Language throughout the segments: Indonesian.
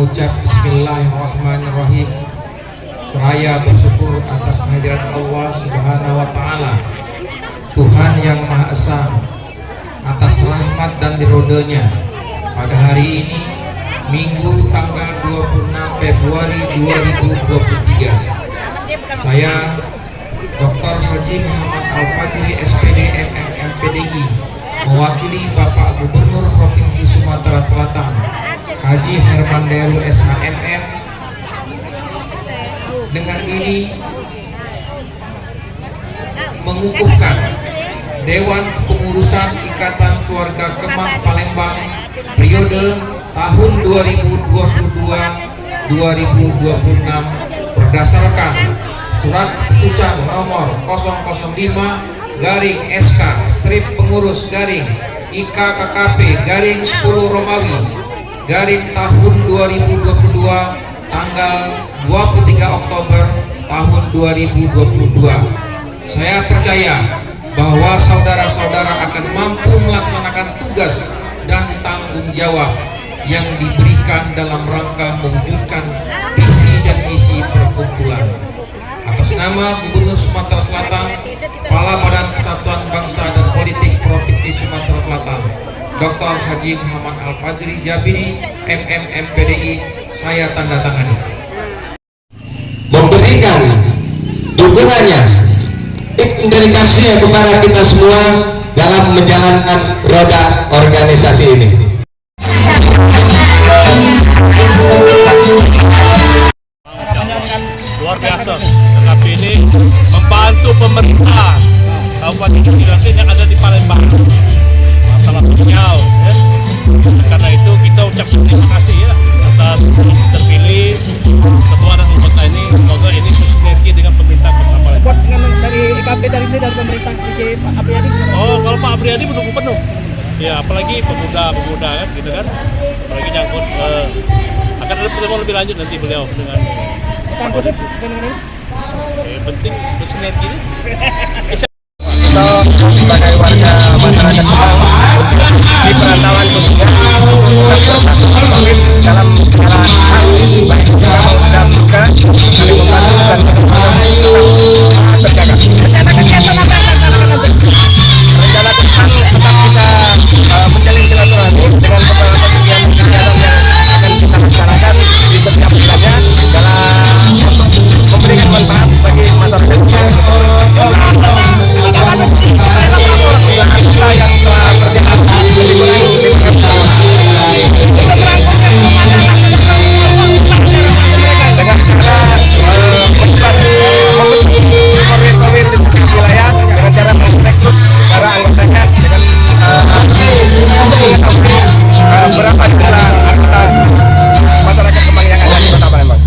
mengucap Bismillahirrahmanirrahim, seraya bersyukur atas kehadiran Allah Subhanahu wa Ta'ala, Tuhan yang Maha Esa, atas rahmat dan ridho-Nya pada hari ini, Minggu tanggal 26 Februari 2023. Saya Dr. Haji Muhammad Al-Fajri SPD MMMPDI, mewakili Bapak Gubernur Provinsi Sumatera Selatan Haji Herman Deru SHMM, dengan ini mengukuhkan Dewan Kepengurusan Ikatan Keluarga Kemang Palembang periode tahun 2022-2026 berdasarkan Surat Keputusan nomor 005-Pengurus-IKKKP-10 Romawi tahun 2022 tanggal 23 Oktober tahun 2022. Saya percaya bahwa saudara-saudara akan mampu melaksanakan tugas dan tanggung jawab yang diberikan dalam rangka mewujudkan visi dan misi perkumpulan. Atas nama Gubernur Sumatera Selatan, Kepala Badan Kesatuan Bangsa dan Politik Provinsi Sumatera Selatan, Dr. Haji Muhammad Al-Fajri Jabiri MMMPDI, saya tanda tangani. Memberikan dukungannya, dedikasinya kepada kita semua dalam menjalankan roda organisasi ini. Luar biasa, tetapi ini membantu pemerintah Kabupaten Kecilangin yang ada di Palembang, masalah sosial ya. Karena itu kita ucapkan terima kasih ya atas terpilih ketua dan anggota ini. Semoga ini bersinergi dengan pemerintah Kota Palembang. Dari IKP dari pemerintah Pak Apriyadi. Oh, kalau Pak Apriyadi mendukung penuh. Ya, apalagi pemuda kan, gitu kan. Apalagi nyangkut akan ada pertemuan lebih lanjut nanti beliau dengan Pesan khusus penting bersinergi. Kita sebagai warga masyarakat di perantauan khususnya tetap bersatu dalam segala hal, baik sama dan juga saling membantu dan terjaga. Rencana depan tetap kita menjalin silaturahmi dengan beberapa kegiatan yang akan kita laksanakan di setiap bulannya dalam memberikan manfaat bagi masyarakat kita yang telah berjalan dengan cara membantu di wilayah dengan cara merekrut para anggotanya dengan berapa jumlah anggota masyarakat Kemang yang ada di Kota Palembang.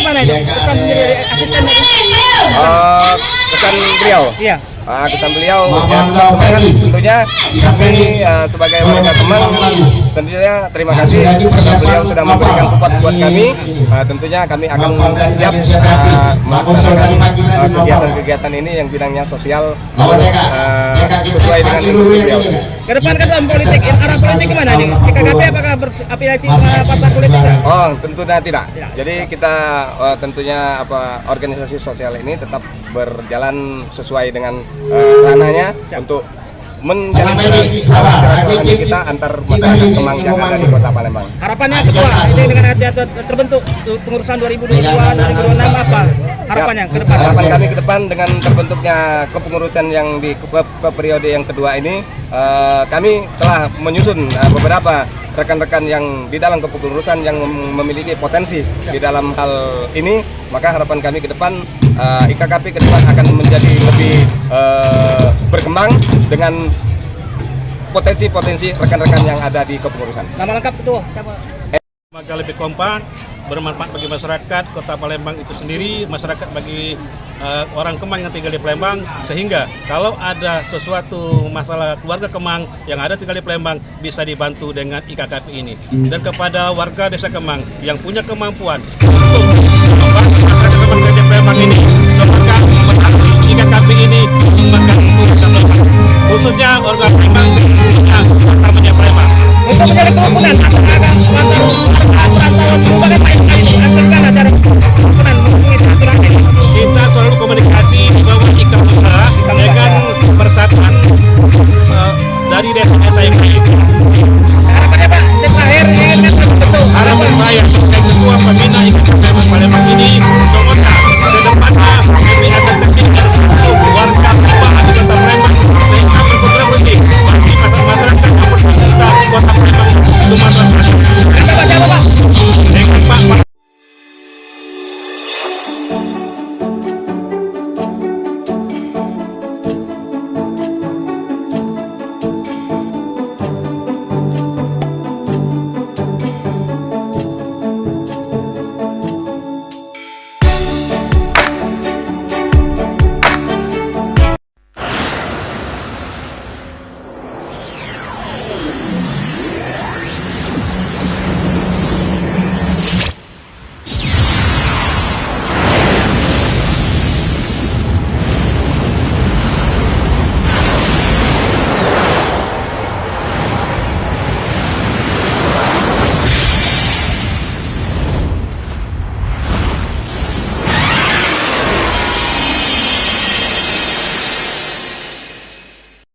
pesan dari Pesan beliau. Iya. Pesan beliau tentunya kami sebagai warga Kemang tentunya terima kasih karena beliau sudah memberikan support buat kami. Tentunya kami akan siap melaksanakan kegiatan-kegiatan ini yang bidangnya sosial sesuai dengan beliau. Ke depan kan dalam politik, arah politik kemana nih? IKKP apakah berafiliasi partai politik? Oh, tentunya tidak. Jadi kita tentunya organisasi sosial ini tetap berjalan sesuai dengan ranahnya untuk menjalin silaturahmi kita antar masyarakat Kemang yang ada di Kota Palembang. Harapannya ketua ini dengan terbentuk pengurusan 2022-2026 apa? Harapannya ke depan? Harapan kami ke depan dengan terbentuknya kepengurusan yang di periode yang kedua ini, kami telah menyusun beberapa rekan-rekan yang di dalam kepengurusan yang memiliki potensi di dalam hal ini. Maka harapan kami ke depan IKKP ke depan akan menjadi lebih berkembang dengan potensi-potensi rekan-rekan yang ada di kepengurusan. Nama lengkap ketua siapa? Semoga lebih kompak, bermanfaat bagi masyarakat Kota Palembang itu sendiri, masyarakat bagi orang Kemang yang tinggal di Palembang, sehingga kalau ada sesuatu masalah keluarga Kemang yang ada tinggal di Palembang bisa dibantu dengan IKKP ini. Dan kepada warga desa Kemang yang punya kemampuan untuk membantu masyarakat Kemang di Palembang ini, semoga IKKP ini khususnya warga Palembang, khususnya Palembang. dari desa-desa yang lain.